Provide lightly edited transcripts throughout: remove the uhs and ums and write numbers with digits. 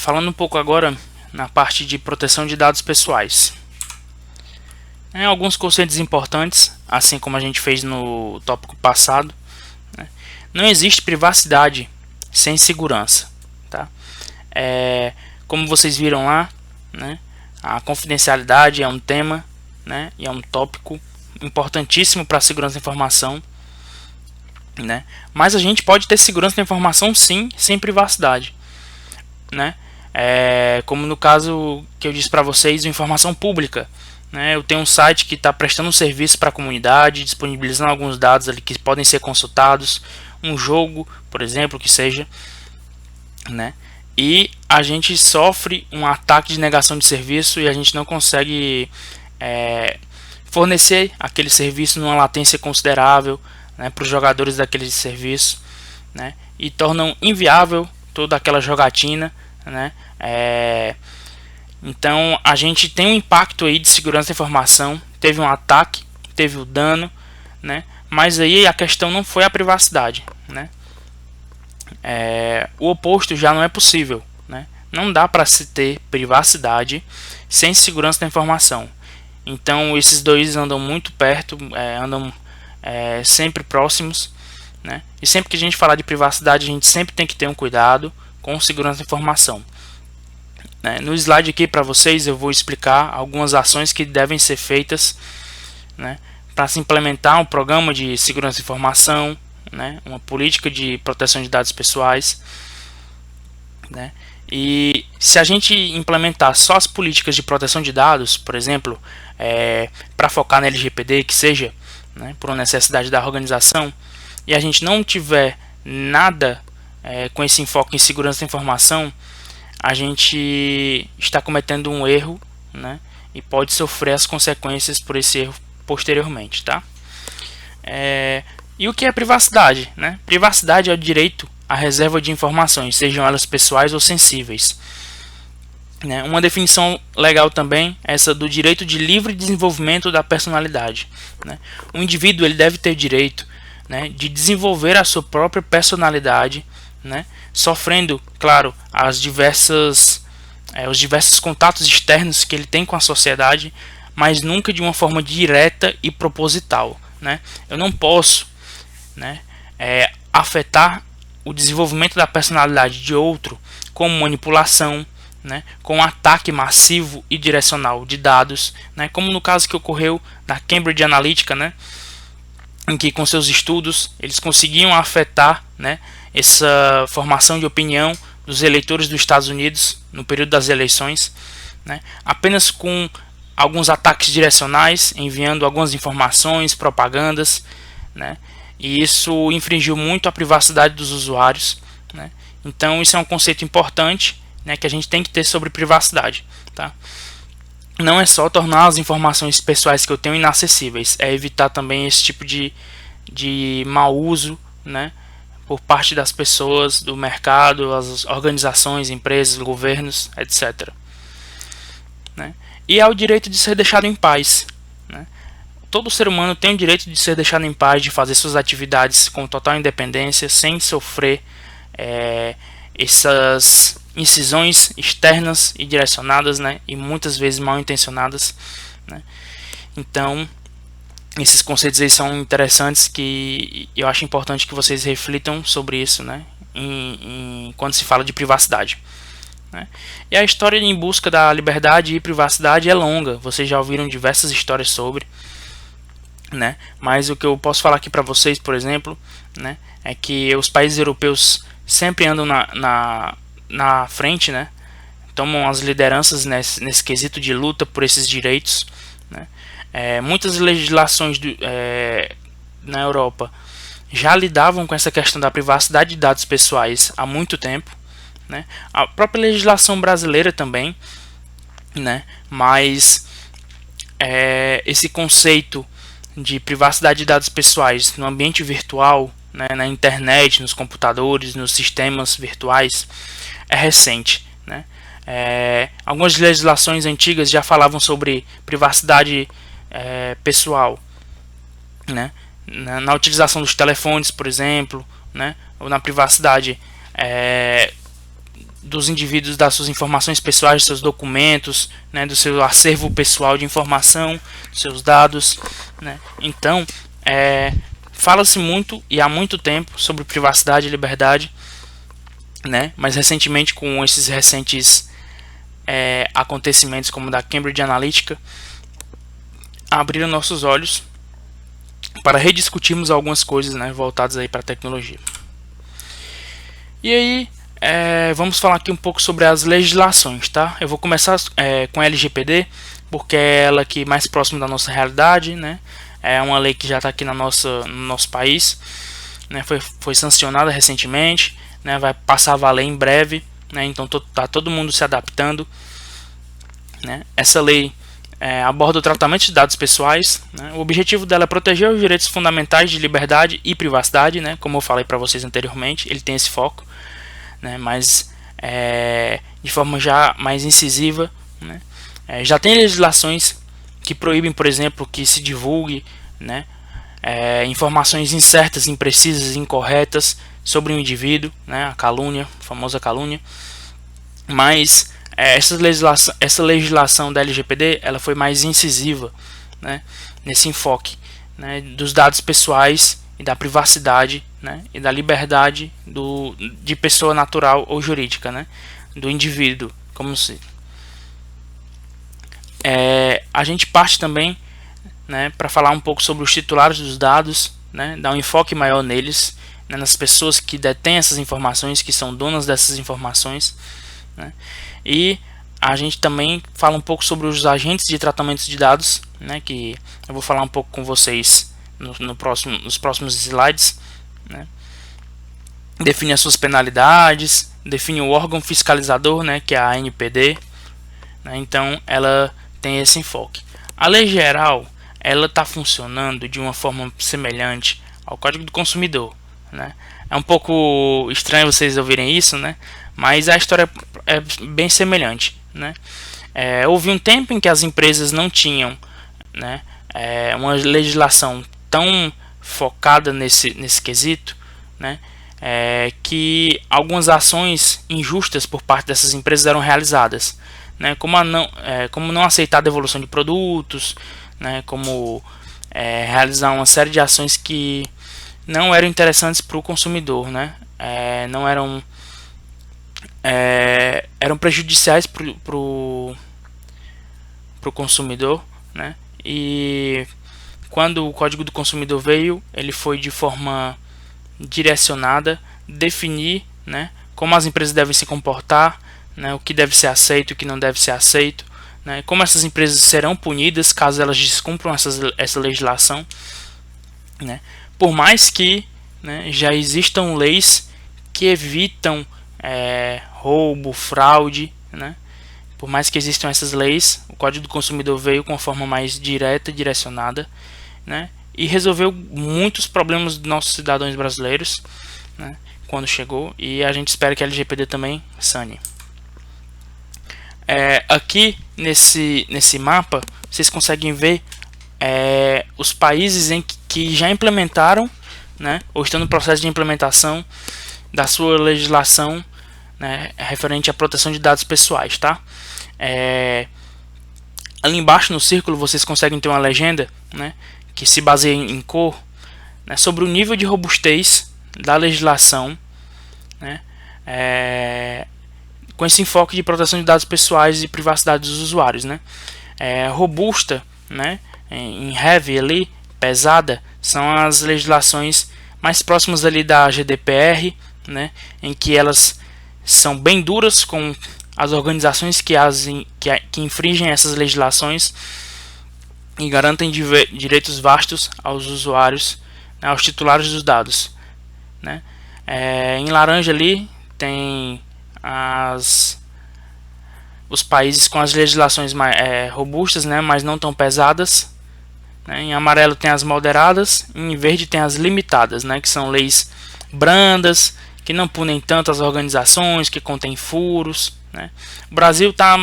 falando um pouco agora na parte de proteção de dados pessoais. Alguns conceitos importantes, assim como a gente fez no tópico passado. Não existe privacidade sem segurança. Tá? Como vocês viram lá, a confidencialidade é um tema, e é um tópico importantíssimo para a segurança da informação. Mas a gente pode ter segurança da informação sim, sem privacidade. Como no caso que eu disse para vocês, informação pública. Eu tenho um site que está prestando um serviço para a comunidade, disponibilizando alguns dados ali que podem ser consultados, um jogo, por exemplo, que seja, e a gente sofre um ataque de negação de serviço e a gente não consegue fornecer aquele serviço numa latência considerável para os jogadores daquele serviço, e tornam inviável toda aquela jogatina, Então a gente tem um impacto aí de segurança da informação, teve um ataque, teve o dano, mas aí a questão não foi a privacidade, o oposto já não é possível, não dá para se ter privacidade sem segurança da informação. Então esses dois andam muito perto, andam sempre próximos, e sempre que a gente falar de privacidade a gente sempre tem que ter um cuidado com segurança da informação. No slide aqui para vocês eu vou explicar algumas ações que devem ser feitas para se implementar um programa de segurança da informação, uma política de proteção de dados pessoais. E se a gente implementar só as políticas de proteção de dados, por exemplo, para focar na LGPD, que seja, por uma necessidade da organização, e a gente não tiver nada com esse enfoque em segurança da informação, a gente está cometendo um erro, e pode sofrer as consequências por esse erro posteriormente, tá? E o que é privacidade? Privacidade é o direito à reserva de informações, sejam elas pessoais ou sensíveis. Uma definição legal também é essa do direito de livre desenvolvimento da personalidade. O indivíduo ele deve ter direito de desenvolver a sua própria personalidade, sofrendo, claro, os diversos contatos externos que ele tem com a sociedade, mas nunca de uma forma direta e proposital. Eu não posso afetar o desenvolvimento da personalidade de outro com manipulação, com ataque massivo e direcional de dados, como no caso que ocorreu na Cambridge Analytica, em que com seus estudos eles conseguiam afetar essa formação de opinião dos eleitores dos Estados Unidos no período das eleições, apenas com alguns ataques direcionais, enviando algumas informações, propagandas, e isso infringiu muito a privacidade dos usuários. Então isso é um conceito importante, que a gente tem que ter sobre privacidade, tá? Não é só tornar as informações pessoais que eu tenho inacessíveis, é evitar também esse tipo de mau uso, por parte das pessoas, do mercado, as organizações, empresas, governos, etc. E é o direito de ser deixado em paz. Todo ser humano tem o direito de ser deixado em paz, de fazer suas atividades com total independência, sem sofrer essas incisões externas e direcionadas, e muitas vezes mal intencionadas. Então esses conceitos aí são interessantes, que eu acho importante que vocês reflitam sobre isso, quando se fala de privacidade. E a história em busca da liberdade e privacidade é longa, vocês já ouviram diversas histórias sobre, mas o que eu posso falar aqui para vocês, por exemplo, é que os países europeus sempre andam na frente, tomam as lideranças nesse quesito de luta por esses direitos. Muitas legislações na Europa já lidavam com essa questão da privacidade de dados pessoais há muito tempo, a própria legislação brasileira também, mas esse conceito de privacidade de dados pessoais no ambiente virtual, na internet, nos computadores, nos sistemas virtuais, é recente. Algumas legislações antigas já falavam sobre privacidade pessoal, na utilização dos telefones, por exemplo, ou na privacidade dos indivíduos, das suas informações pessoais, dos seus documentos, né, do seu acervo pessoal de informação, dos seus dados, né? Então, fala-se muito e há muito tempo sobre privacidade e liberdade, né? Mas recentemente, com esses recentes acontecimentos como o da Cambridge Analytica, abriram nossos olhos para rediscutirmos algumas coisas, né, voltadas aí para a tecnologia. E aí, vamos falar aqui um pouco sobre as legislações, tá? Eu vou começar com a LGPD, porque é ela que mais próxima da nossa realidade, né? É uma lei que já está aqui no nosso país, né? Foi sancionada recentemente, né? Vai passar a valer em breve, né? Então tá todo mundo se adaptando, né? Essa lei aborda o tratamento de dados pessoais, né? O objetivo dela é proteger os direitos fundamentais de liberdade e privacidade, né? Como eu falei para vocês anteriormente, ele tem esse foco, né? Mas de forma já mais incisiva, né? Já tem legislações que proíbem, por exemplo, que se divulgue, né, informações incertas, imprecisas, incorretas sobre um indivíduo, né? A calúnia, a famosa calúnia. Mas essa legislação da LGPD, ela foi mais incisiva, né, nesse enfoque, né, dos dados pessoais e da privacidade, né, e da liberdade de pessoa natural ou jurídica, né, do indivíduo, como se a gente parte também, né, para falar um pouco sobre os titulares dos dados, né, dar um enfoque maior neles, né, nas pessoas que detêm essas informações, que são donas dessas informações, né. E a gente também fala um pouco sobre os agentes de tratamento de dados, né, que eu vou falar um pouco com vocês nos próximos slides, né. Define as suas penalidades, define o órgão fiscalizador, né, que é a ANPD, né. Então ela tem esse enfoque. A lei geral, ela está funcionando de uma forma semelhante ao Código do Consumidor, né. É um pouco estranho vocês ouvirem isso, né, mas a história é bem semelhante, né. Houve um tempo em que as empresas não tinham, né, uma legislação tão focada nesse quesito, né, que algumas ações injustas por parte dessas empresas eram realizadas, né, como não aceitar a devolução de produtos, né, como realizar uma série de ações que não eram interessantes para o consumidor, né, não eram prejudiciais para o consumidor, né? E quando o Código do Consumidor veio, ele foi de forma direcionada definir, né, como as empresas devem se comportar, né, o que deve ser aceito e o que não deve ser aceito, né, como essas empresas serão punidas caso elas descumpram essa legislação, né? Por mais que, né, já existam leis que evitam roubo, fraude, né? Por mais que existam essas leis, o Código do Consumidor veio com uma forma mais direta e direcionada, né, e resolveu muitos problemas dos nossos cidadãos brasileiros, né, quando chegou, e a gente espera que a LGPD também sane. Aqui nesse mapa vocês conseguem ver os países que já implementaram, né, ou estão no processo de implementação da sua legislação, né, referente à proteção de dados pessoais, tá? Ali embaixo no círculo vocês conseguem ter uma legenda, né, que se baseia em cor, né, sobre o nível de robustez da legislação, né, com esse enfoque de proteção de dados pessoais e privacidade dos usuários, né. Robusta, né, em heavy ali, pesada, são as legislações mais próximas ali da GDPR, né, em que elas são bem duras com as organizações que infringem essas legislações e garantem direitos vastos aos usuários, né, aos titulares dos dados, né. Em laranja ali tem os países com as legislações mais robustas, né, mas não tão pesadas, né. Em amarelo tem as moderadas, em verde tem as limitadas, né, que são leis brandas, que não punem tanto as organizações, que contêm furos, né. O Brasil tá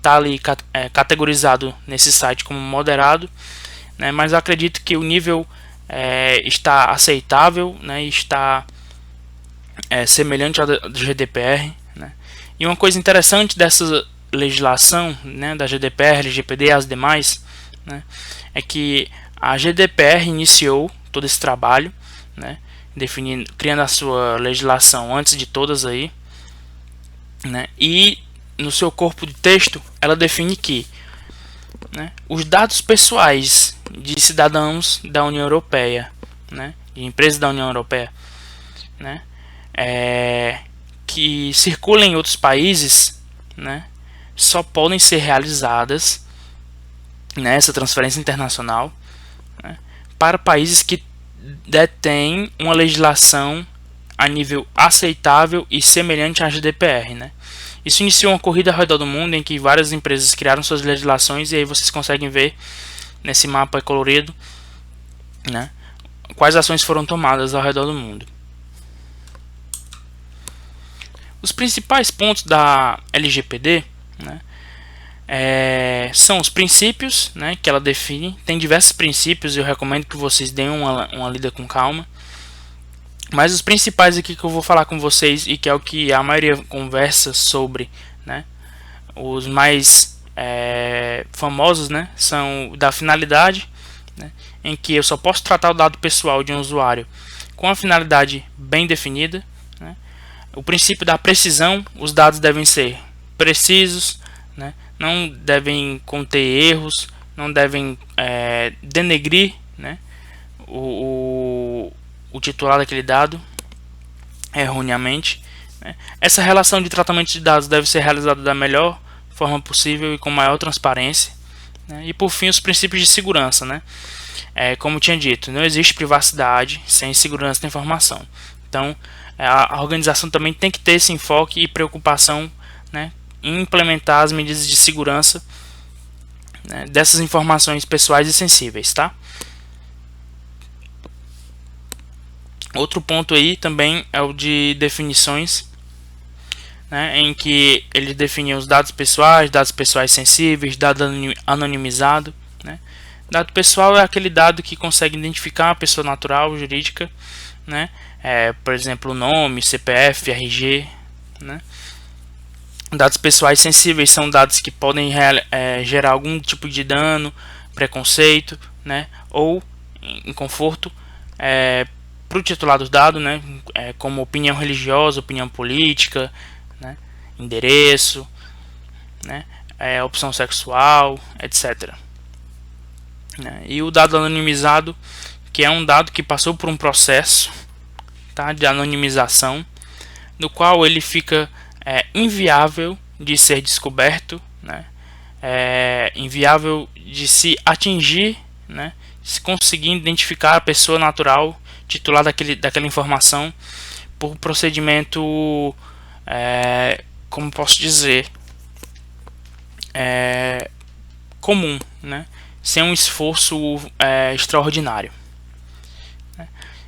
ali categorizado nesse site como moderado, né, mas eu acredito que o nível está aceitável, né, e está semelhante ao do GDPR, né? E uma coisa interessante dessa legislação, né, da GDPR, LGPD e as demais, né, é que a GDPR iniciou todo esse trabalho, né, criando a sua legislação antes de todas aí, né, e no seu corpo de texto ela define que, né, os dados pessoais de cidadãos da União Europeia, né, de empresas da União Europeia, né, que circulam em outros países, né, só podem ser realizadas, né, essa transferência internacional, né, para países que detêm uma legislação a nível aceitável e semelhante à GDPR, né? Isso iniciou uma corrida ao redor do mundo em que várias empresas criaram suas legislações, e aí vocês conseguem ver nesse mapa colorido, né, quais ações foram tomadas ao redor do mundo. Os principais pontos da LGPD, né, são os princípios, né, que ela define. Tem diversos princípios, eu recomendo que vocês deem uma lida com calma. Mas os principais aqui que eu vou falar com vocês, e que é o que a maioria conversa sobre, né, os mais famosos, né, são da finalidade, né, em que eu só posso tratar o dado pessoal de um usuário com a finalidade bem definida, né. O princípio da precisão, os dados devem ser precisos, né, não devem conter erros, não devem denegrir, né, o titular daquele dado erroneamente, né. Essa relação de tratamento de dados deve ser realizada da melhor forma possível e com maior transparência, né. E por fim, os princípios de segurança, né. Como eu tinha dito, não existe privacidade sem segurança da informação. Então a organização também tem que ter esse enfoque e preocupação, né, em implementar as medidas de segurança, né, dessas informações pessoais e sensíveis, tá? Outro ponto aí também é o de definições, né, em que ele define os dados pessoais sensíveis, dado anonimizado, né. Dado pessoal é aquele dado que consegue identificar a pessoa natural, jurídica, né, por exemplo, nome, CPF, RG, né. Dados pessoais sensíveis são dados que podem gerar algum tipo de dano, preconceito, né, ou inconforto para o titular dos dados, né, como opinião religiosa, opinião política, né, endereço, né, opção sexual, etc. Né. E o dado anonimizado, que é um dado que passou por um processo, tá, de anonimização, no qual ele fica inviável de ser descoberto, né, inviável de se atingir, né, se conseguir identificar a pessoa natural titular daquela informação por procedimento, como posso dizer, comum, né, sem um esforço extraordinário.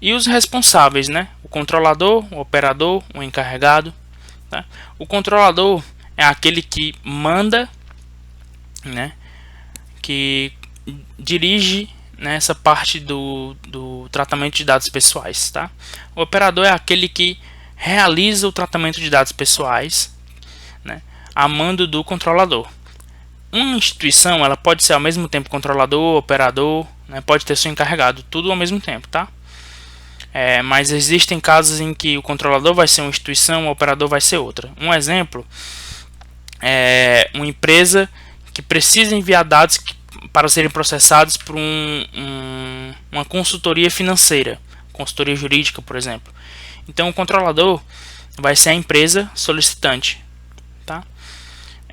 E os responsáveis, né, o controlador, o operador, o encarregado, tá? O controlador é aquele que manda, né, que dirige nessa parte do tratamento de dados pessoais, tá? O operador é aquele que realiza o tratamento de dados pessoais, né, a mando do controlador. Uma instituição, ela pode ser ao mesmo tempo controlador, operador, né, pode ter seu encarregado, tudo ao mesmo tempo, tá? Mas existem casos em que o controlador vai ser uma instituição, o operador vai ser outra. Um exemplo é uma empresa que precisa enviar dados para serem processados por uma consultoria financeira, consultoria jurídica, por exemplo. Então o controlador vai ser a empresa solicitante, tá?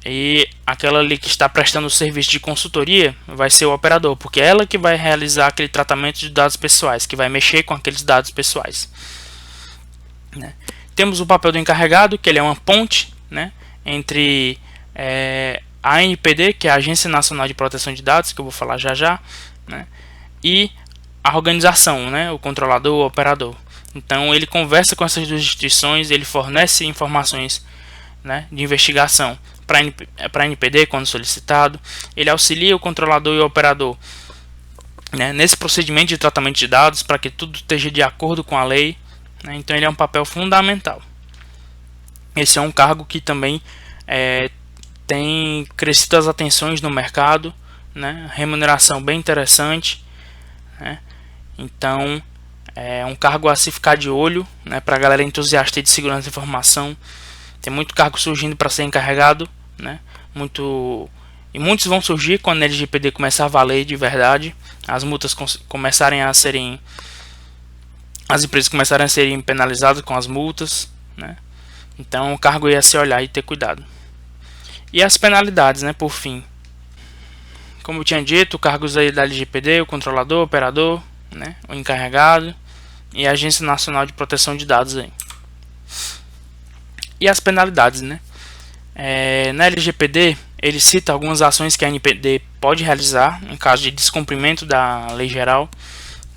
E aquela ali que está prestando o serviço de consultoria vai ser o operador, porque é ela que vai realizar aquele tratamento de dados pessoais, que vai mexer com aqueles dados pessoais, né? Temos o papel do encarregado, que ele é uma ponte, né, entre a ANPD, que é a Agência Nacional de Proteção de Dados, que eu vou falar já já, né, e a organização, né, o controlador, o operador. Então ele conversa com essas duas instituições, ele fornece informações, né, de investigação para a NPD quando solicitado, ele auxilia o controlador e o operador, né, nesse procedimento de tratamento de dados para que tudo esteja de acordo com a lei, né, então ele é um papel fundamental. Esse é um cargo que também tem crescido as atenções no mercado, né? Remuneração bem interessante, né? Então é um cargo a se ficar de olho, né? Para a galera entusiasta de segurança de informação, tem muito cargo surgindo para ser encarregado, né? E muitos vão surgir quando a LGPD começar a valer de verdade, as multas começarem a serem, as empresas começarem a serem penalizadas com as multas, né? Então o cargo ia se olhar e ter cuidado. E as penalidades, né, por fim. Como eu tinha dito, cargos aí da LGPD, o controlador, o operador, né, o encarregado e a Agência Nacional de Proteção de Dados aí. E as penalidades, né? Na LGPD, ele cita algumas ações que a NPD pode realizar em caso de descumprimento da lei geral,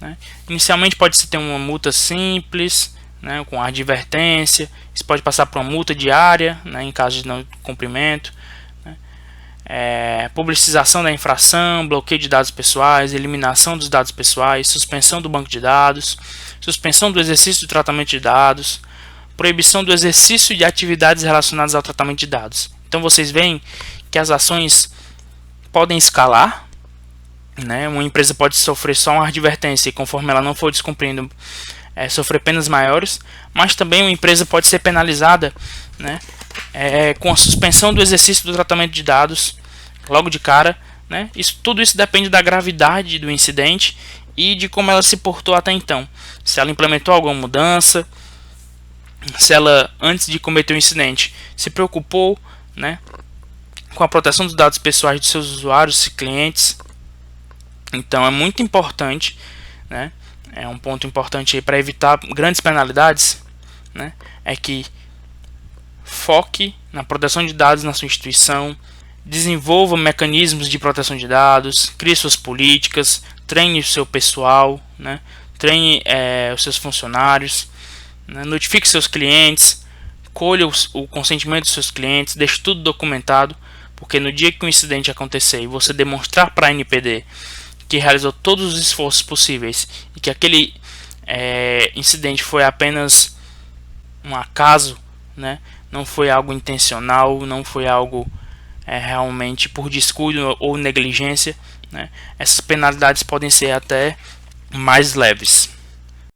né? Inicialmente pode-se ter uma multa simples, né, com advertência. Isso pode passar por uma multa diária, né, em caso de não cumprimento, né? Publicização da infração, bloqueio de dados pessoais, eliminação dos dados pessoais, suspensão do banco de dados, suspensão do exercício do tratamento de dados, proibição do exercício de atividades relacionadas ao tratamento de dados. Então vocês veem que as ações podem escalar, né? Uma empresa pode sofrer só uma advertência e conforme ela não for descumprindo, sofrer penas maiores, mas também uma empresa pode ser penalizada, né? Com a suspensão do exercício do tratamento de dados logo de cara, né? Tudo isso depende da gravidade do incidente e de como ela se portou até então. Se ela implementou alguma mudança, se ela, antes de cometer o incidente, se preocupou, né, com a proteção dos dados pessoais dos seus usuários e clientes. Então é muito importante, né, é um ponto importante para evitar grandes penalidades, né, é que foque na proteção de dados na sua instituição, desenvolva mecanismos de proteção de dados, crie suas políticas, treine o seu pessoal, né, treine os seus funcionários, né, notifique seus clientes, colha o consentimento dos seus clientes, deixe tudo documentado, porque no dia que um incidente acontecer e você demonstrar para a NPD que realizou todos os esforços possíveis e que aquele incidente foi apenas um acaso, né, não foi algo intencional, não foi algo realmente por descuido ou negligência, né, essas penalidades podem ser até mais leves.